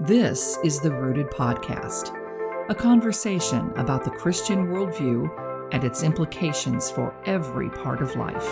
This is the Rooted Podcast, a conversation about the Christian worldview and its implications for every part of life.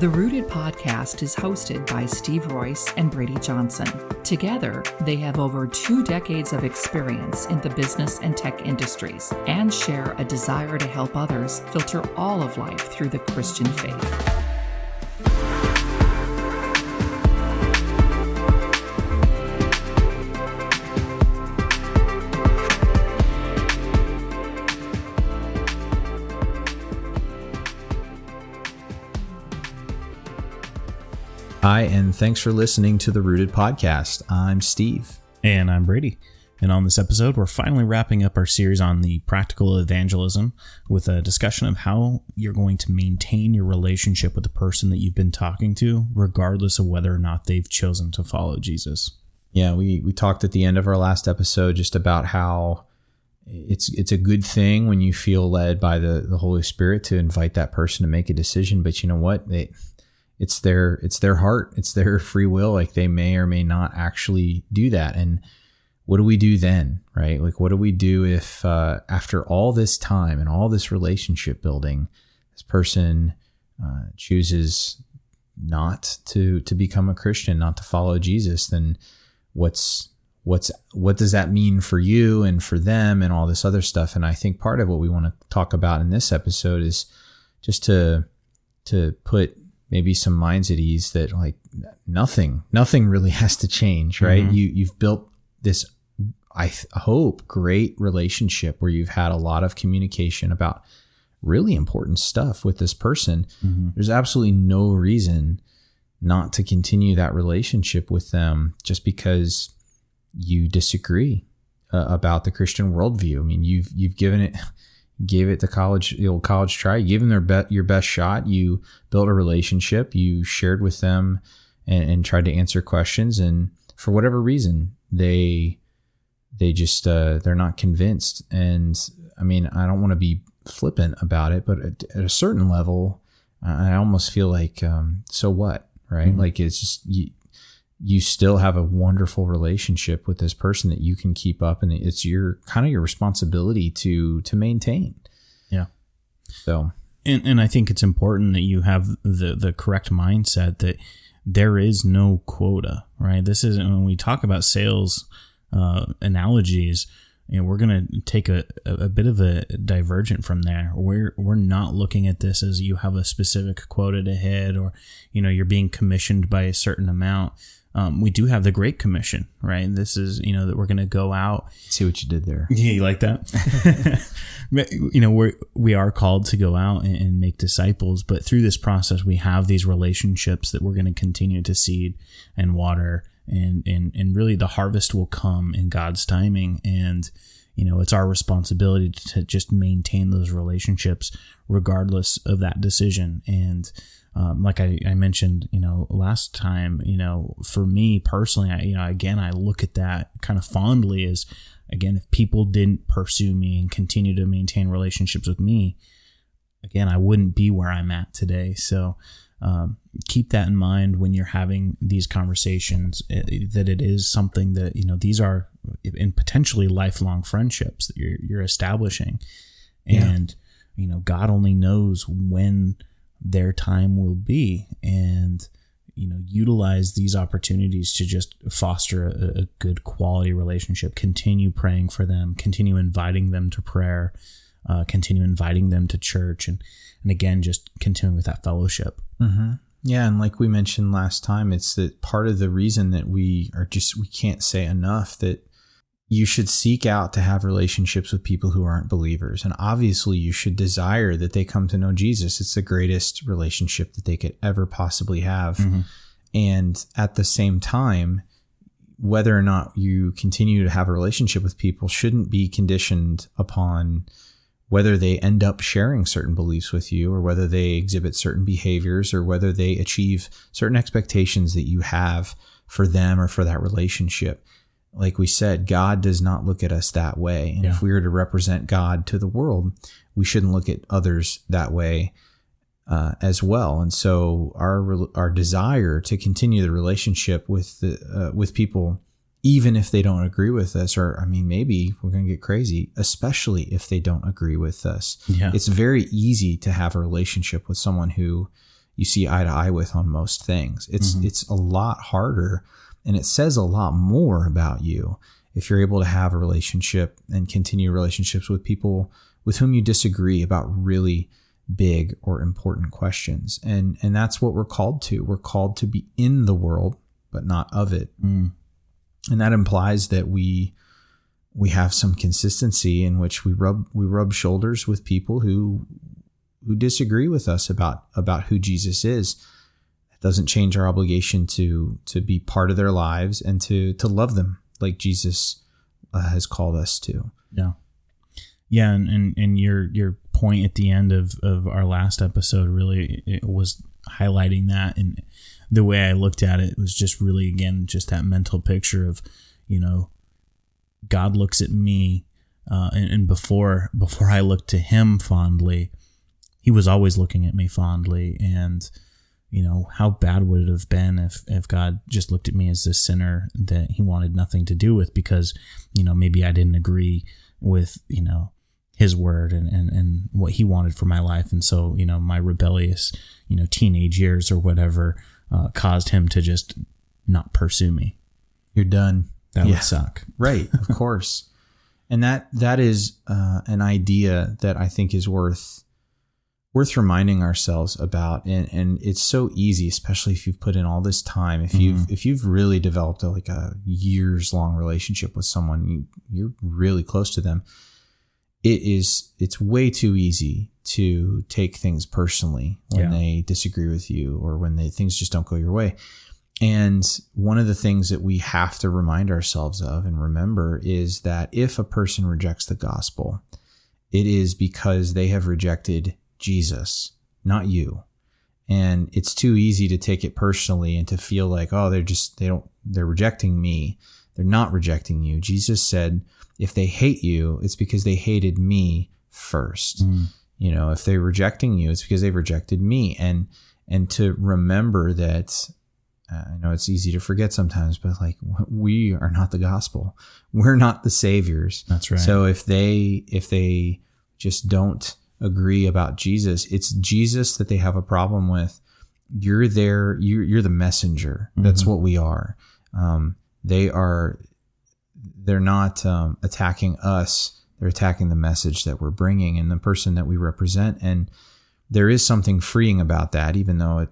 The Rooted Podcast is hosted by Steve Royce and Braydee Johnson. Together, they have over 2 decades of experience in the business and tech industries and share a desire to help others filter all of life through the Christian faith. Hi, and thanks for listening to the Rooted Podcast. I'm Steve. And I'm Braydee. And on this episode, we're finally wrapping up our series on the practical evangelism with a discussion of how you're going to maintain your relationship with the person that you've been talking to, regardless of whether or not they've chosen to follow Jesus. Yeah, we talked at the end of our last episode just about how it's a good thing when you feel led by the Holy Spirit to invite that person to make a decision. But you know what? It's their heart. It's their free will. Like, they may or may not actually do that. And what do we do then, right? Like, what do we do if after all this time and all this relationship building, this person chooses not to become a Christian, not to follow Jesus? Then what does that mean for you and for them and all this other stuff? And I think part of what we want to talk about in this episode is just to put maybe some minds at ease that, like, nothing really has to change, right? Mm-hmm. You've built this, I hope, great relationship where you've had a lot of communication about really important stuff with this person. Mm-hmm. There's absolutely no reason not to continue that relationship with them just because you disagree about the Christian worldview. I mean, you've gave it the old college try. You gave them your best shot. You built a relationship. You shared with them and tried to answer questions. And for whatever reason, they just they're not convinced. And I mean, I don't want to be flippant about it, but at a certain level, I almost feel like, so what, right? Mm-hmm. Like, it's just you still have a wonderful relationship with this person that you can keep up, and it's your responsibility to maintain. Yeah. So, and I think it's important that you have the correct mindset that there is no quota, right? This isn't, when we talk about sales analogies, we're going to take a bit of a divergent from there. We're not looking at this as you have a specific quota to hit, or, you're being commissioned by a certain amount. We do have the Great Commission, right? This is, that we're going to go out. See what you did there. Yeah, you like that? We are called to go out and make disciples, but through this process, we have these relationships that we're going to continue to seed and water, and really the harvest will come in God's timing. And, it's our responsibility to just maintain those relationships regardless of that decision. And, like I mentioned, last time, for me personally, I look at that kind of fondly as, again, if people didn't pursue me and continue to maintain relationships with me, again, I wouldn't be where I'm at today. So, keep that in mind when you're having these conversations, that it is something that, these are in potentially lifelong friendships that you're establishing. And, God only knows when their time will be, and utilize these opportunities to just foster a good quality relationship. Continue praying for them, continue inviting them to prayer, continue inviting them to church, and again, just continuing with that fellowship. Mm-hmm. Yeah, and like we mentioned last time, it's that part of the reason that we can't say enough that you should seek out to have relationships with people who aren't believers. And obviously you should desire that they come to know Jesus. It's the greatest relationship that they could ever possibly have. Mm-hmm. And at the same time, whether or not you continue to have a relationship with people shouldn't be conditioned upon whether they end up sharing certain beliefs with you, or whether they exhibit certain behaviors, or whether they achieve certain expectations that you have for them or for that relationship. Like we said, God does not look at us that way. And if we were to represent God to the world, we shouldn't look at others that way as well. And so our desire to continue the relationship with people even if they don't agree with us, or I mean, maybe we're going to get crazy, especially if they don't agree with us. Yeah. It's very easy to have a relationship with someone who you see eye to eye with on most things. It's a lot harder, and it says a lot more about you if you're able to have a relationship and continue relationships with people with whom you disagree about really big or important questions. And that's what we're called to. We're called to be in the world, but not of it. And that implies that we have some consistency in which we rub shoulders with people who disagree with us about who Jesus is. It doesn't change our obligation to be part of their lives and to love them like Jesus has called us to. Yeah. Yeah. And your point at the end of our last episode really it was highlighting that. And the way I looked at it was just really, again, just that mental picture of, God looks at me, and before I looked to him fondly, he was always looking at me fondly. And, how bad would it have been if God just looked at me as this sinner that he wanted nothing to do with because, maybe I didn't agree with, his word and what he wanted for my life. And so, my rebellious, teenage years or whatever, caused him to just not pursue me. You're done. That would suck. Right. Of course. And that is an idea that I think is worth reminding ourselves about. And it's so easy, especially if you've put in all this time, if you've really developed a years long relationship with someone, you're really close to them. It's way too easy to take things personally when they disagree with you or when things just don't go your way. And one of the things that we have to remind ourselves of and remember is that if a person rejects the gospel, it is because they have rejected Jesus, not you. And it's too easy to take it personally and to feel like, oh, they're rejecting me. They're not rejecting you. Jesus said, if they hate you, it's because they hated me first. If they're rejecting you, it's because they've rejected me. And to remember that, I know it's easy to forget sometimes, but we are not the gospel. We're not the saviors. That's right. So if they just don't agree about Jesus, it's Jesus that they have a problem with. You're the messenger. That's what we are. They're not attacking us. They're attacking the message that we're bringing and the person that we represent. And there is something freeing about that, even though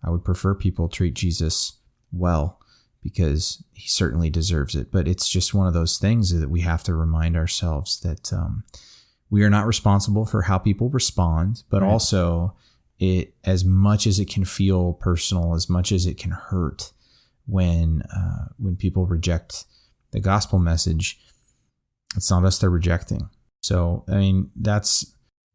I would prefer people treat Jesus well because he certainly deserves it. But it's just one of those things that we have to remind ourselves that we are not responsible for how people respond, but also as much as it can feel personal, as much as it can hurt when people reject the gospel message, it's not us they're rejecting. So,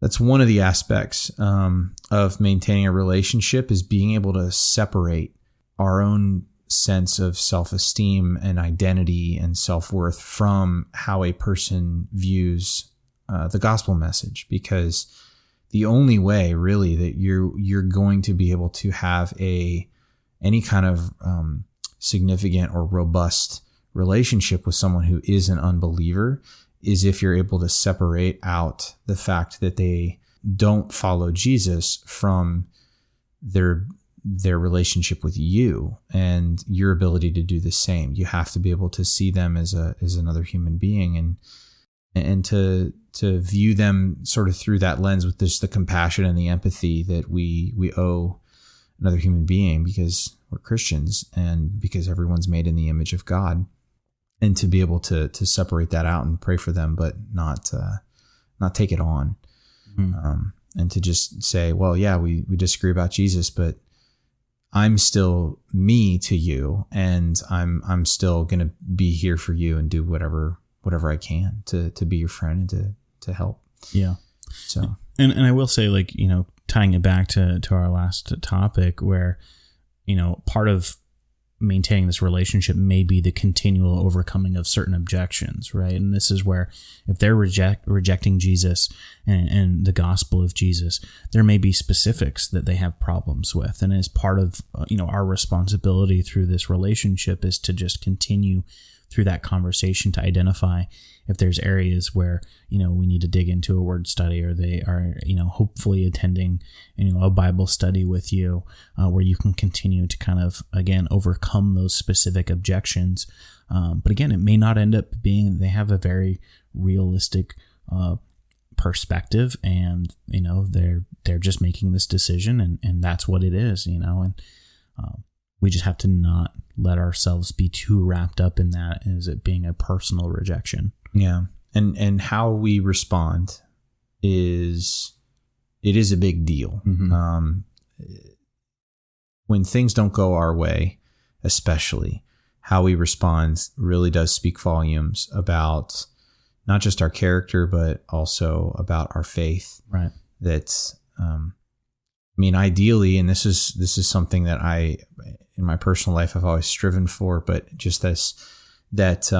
that's one of the aspects of maintaining a relationship is being able to separate our own sense of self-esteem and identity and self-worth from how a person views the gospel message. Because the only way really that you're going to be able to have any kind of significant or robust relationship with someone who is an unbeliever is if you're able to separate out the fact that they don't follow Jesus from their relationship with you and your ability to do the same. You have to be able to see them as another human being and to view them sort of through that lens with just the compassion and the empathy that we owe another human being because we're Christians and because everyone's made in the image of God. And to be able to separate that out and pray for them, but not take it on, and to just say, well, yeah, we disagree about Jesus, but I'm still me to you, and I'm still gonna be here for you and do whatever I can to be your friend and to help. Yeah. So and I will say, tying it back to our last topic, where part of maintaining this relationship may be the continual overcoming of certain objections, right? And this is where if they're rejecting Jesus and the gospel of Jesus, there may be specifics that they have problems with. And as part of our responsibility through this relationship is to just continue through that conversation to identify if there's areas where, we need to dig into a word study, or they are, hopefully attending, a Bible study with you, where you can continue to kind of, again, overcome those specific objections. But again, it may not end up being, they have a very realistic, perspective, and, they're just making this decision, and that's what it is, and, we just have to not let ourselves be too wrapped up in that as it being a personal rejection. Yeah. And how we respond is a big deal. Mm-hmm. When things don't go our way, especially, how we respond really does speak volumes about not just our character, but also about our faith. Right. That's, ideally, and this is something that in my personal life, I've always striven for, but just because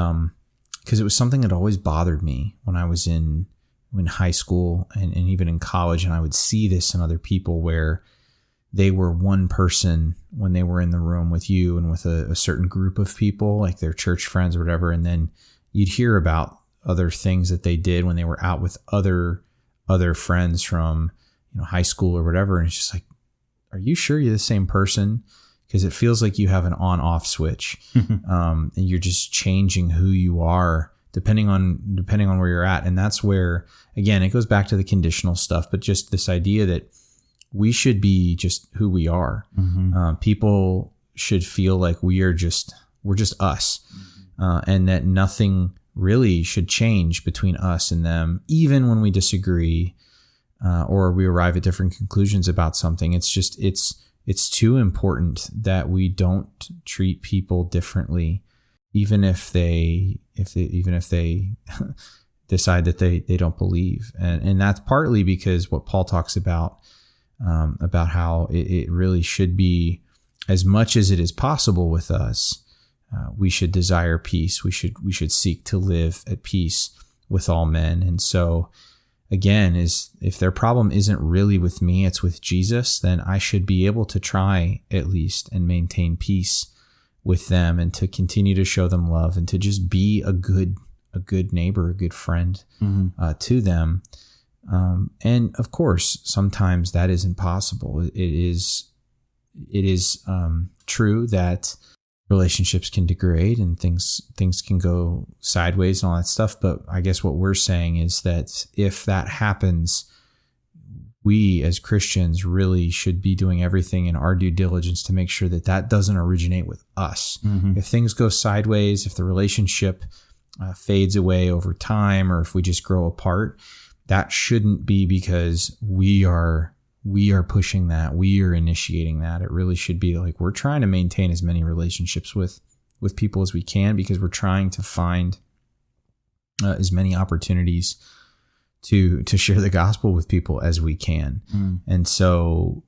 it was something that always bothered me when I was in high school and even in college, and I would see this in other people where they were one person when they were in the room with you and with a certain group of people, like their church friends or whatever, and then you'd hear about other things that they did when they were out with other friends from high school or whatever, and it's just like, are you sure you're the same person? Because it feels like you have an on-off switch, and you're just changing who you are depending on where you're at. And that's where, again, it goes back to the conditional stuff, but just this idea that we should be just who we are. Mm-hmm. People should feel like we're just us, and that nothing really should change between us and them, even when we disagree, or we arrive at different conclusions about something. It's too important that we don't treat people differently, even if they decide that they don't believe. And that's partly because what Paul talks about how it really should be, as much as it is possible with us, we should desire peace. We should seek to live at peace with all men. And so, again, if their problem isn't really with me, it's with Jesus, then I should be able to try at least and maintain peace with them, and to continue to show them love, and to just be a good neighbor, a good friend, mm-hmm. To them. And of course, sometimes that isn't possible. It is true that relationships can degrade and things can go sideways and all that stuff. But I guess what we're saying is that if that happens, we as Christians really should be doing everything in our due diligence to make sure that doesn't originate with us. Mm-hmm. If things go sideways, if the relationship fades away over time, or if we just grow apart, that shouldn't be because we are pushing that, we are initiating that. It really should be like we're trying to maintain as many relationships with people as we can, because we're trying to find as many opportunities to share the gospel with people as we can. And so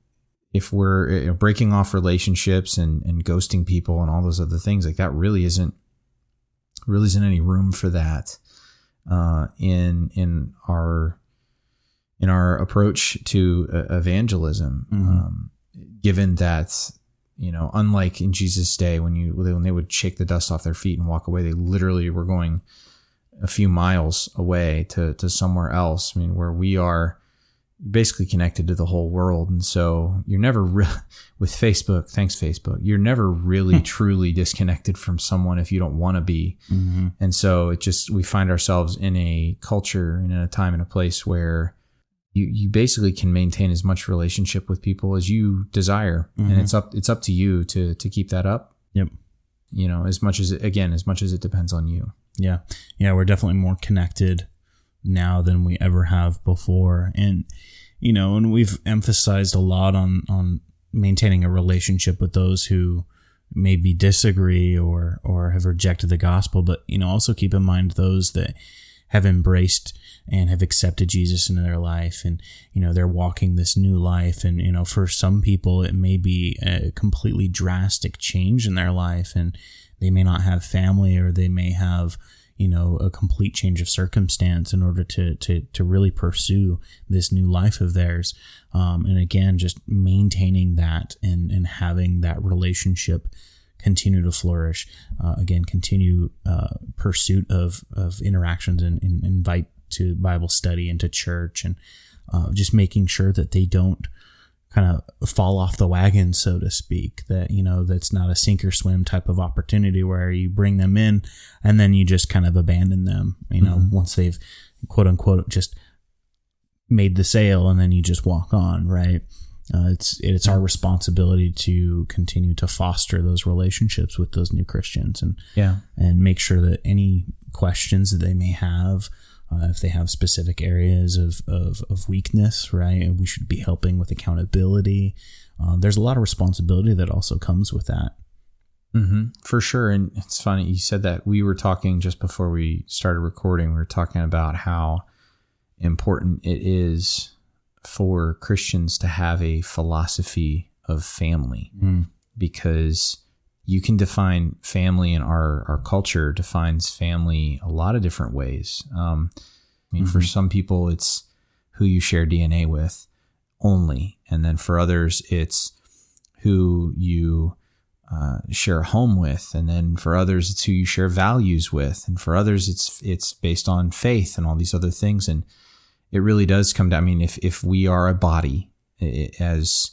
if we're breaking off relationships and ghosting people and all those other things, like that really isn't any room for that in our approach to evangelism. Mm-hmm. Given that, unlike in Jesus' day when they would shake the dust off their feet and walk away, they literally were going a few miles away to somewhere else. Where we are basically connected to the whole world. And so you're never with Facebook, thanks Facebook, you're never really truly disconnected from someone if you don't want to be. Mm-hmm. And so we find ourselves in a culture and in a time and a place where you basically can maintain as much relationship with people as you desire. Mm-hmm. And it's up to you to keep that up. Yep. As much as it depends on you. Yeah. Yeah. We're definitely more connected now than we ever have before. And, and we've emphasized a lot on maintaining a relationship with those who maybe disagree or have rejected the gospel, but, also keep in mind those that have embraced and have accepted Jesus into their life, and they're walking this new life. And for some people it may be a completely drastic change in their life, and they may not have family, or they may have a complete change of circumstance in order to really pursue this new life of theirs. And again, just maintaining that and having that relationship continue to flourish. Again, continue pursuit of interactions and invite to Bible study and to church, and just making sure that they don't kind of fall off the wagon, so to speak, that, that's not a sink or swim type of opportunity where you bring them in and then you just kind of abandon them, once they've quote unquote just made the sale, and then you just walk on, right? It's our responsibility to continue to foster those relationships with those new Christians, and make sure that any questions that they may have, if they have specific areas of weakness, right, and we should be helping with accountability. There's a lot of responsibility that also comes with that. Mm-hmm, for sure. And it's funny you said that. We were talking just before we started recording. We were talking about how important it is for Christians to have a philosophy of family, because you can define family, and our culture defines family a lot of different ways. For some people, it's who you share DNA with only. And then for others, it's who you share a home with. And then for others, it's who you share values with. And for others, it's based on faith and all these other things. And it really does come down. If we are a body, as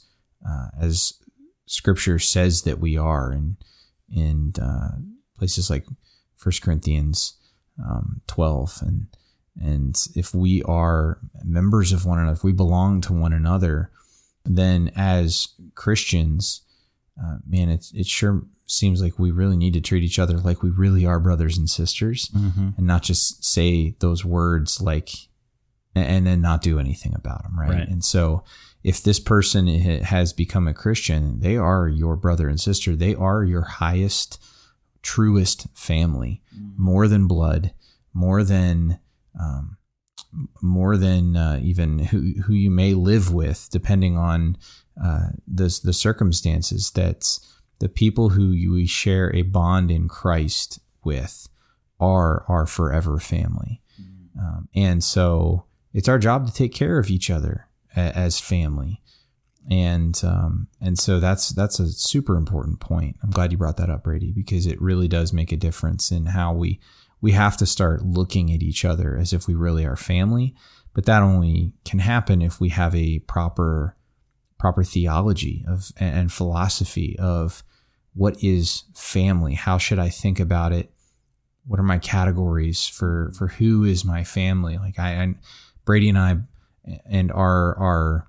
Scripture says that we are, in places like 1 Corinthians 12, and if we are members of one another, if we belong to one another, then as Christians, it sure seems like we really need to treat each other like we really are brothers and sisters, and not just say those words and then not do anything about them, right? And so if this person has become a Christian, they are your brother and sister. They are your highest, truest family, more than blood, more than even who you may live with, depending on the circumstances. That's the people who we share a bond in Christ with are our forever family. And so it's our job to take care of each other as family. And so that's a super important point. I'm glad you brought that up, Braydee, because it really does make a difference in how we have to start looking at each other as if we really are family. But that only can happen if we have a proper theology and philosophy of what is family. How should I think about it? What are my categories for who is my family? Like Braydee and I, and our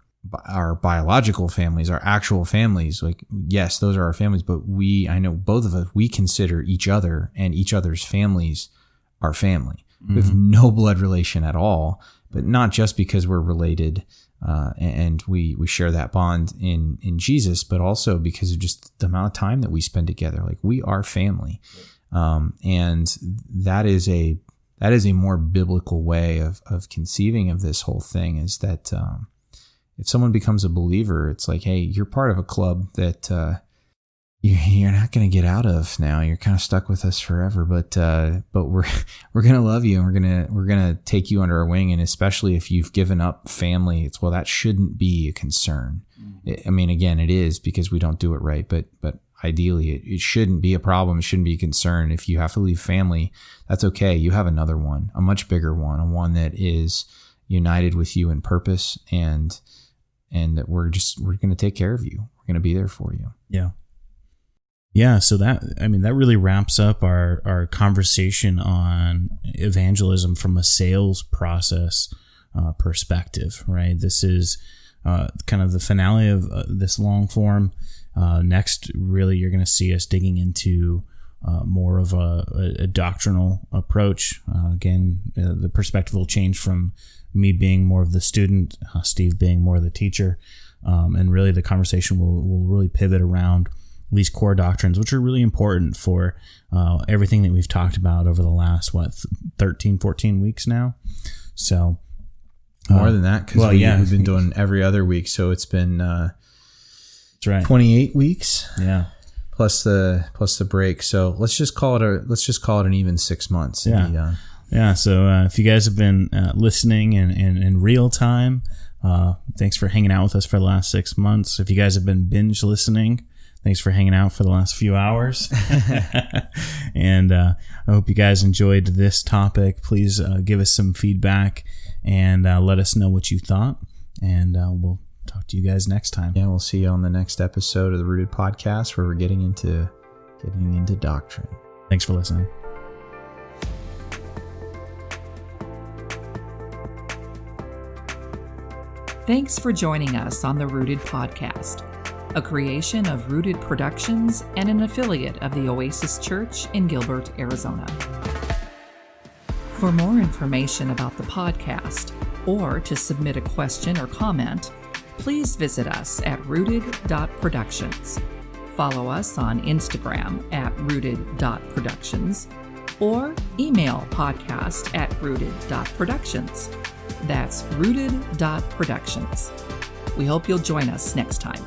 biological families, our actual families, like, yes, those are our families, but I know both of us, we consider each other and each other's families our family. We have no blood relation at all, but not just because we're related and we share that bond in Jesus, but also because of just the amount of time that we spend together. Like, we are family. And that is a more biblical way of conceiving of this whole thing, is that if someone becomes a believer, it's like, hey, you're part of a club that you're not going to get out of now. You're kind of stuck with us forever, but we're going to love you, and we're going to take you under our wing. And especially if you've given up family, that shouldn't be a concern. Again, it is, because we don't do it right, but ideally it shouldn't be a problem. It shouldn't be a concern. If you have to leave family, that's okay. You have another one, a much bigger one, a one that is united with you in purpose, and that we're going to take care of you. We're going to be there for you. Yeah. So that really wraps up our conversation on evangelism from a sales process perspective, right? This is kind of the finale of this long form. Next, really, you're going to see us digging into more of a doctrinal approach. Again, the perspective will change from me being more of the student, Steve being more of the teacher, and really the conversation will really pivot around these core doctrines, which are really important for everything that we've talked about over the last, 13, 14 weeks now. So more than that, because we've been doing every other week. So it's been that's right, 28 weeks. Yeah. Plus the break. So let's just call it an even 6 months. Yeah. Yeah. So if you guys have been listening in real time, thanks for hanging out with us for the last 6 months. If you guys have been binge listening, thanks for hanging out for the last few hours. And I hope you guys enjoyed this topic. Please give us some feedback and let us know what you thought. And we'll talk to you guys next time. Yeah, we'll see you on the next episode of the Rooted Podcast, where we're getting into doctrine. Thanks for listening. Thanks for joining us on the Rooted Podcast, a creation of Rooted Productions and an affiliate of the Oasis Church in Gilbert, Arizona. For more information about the podcast, or to submit a question or comment, please visit us at rooted.productions. Follow us on Instagram at rooted.productions, or email podcast@rooted.productions. That's rooted.productions. We hope you'll join us next time.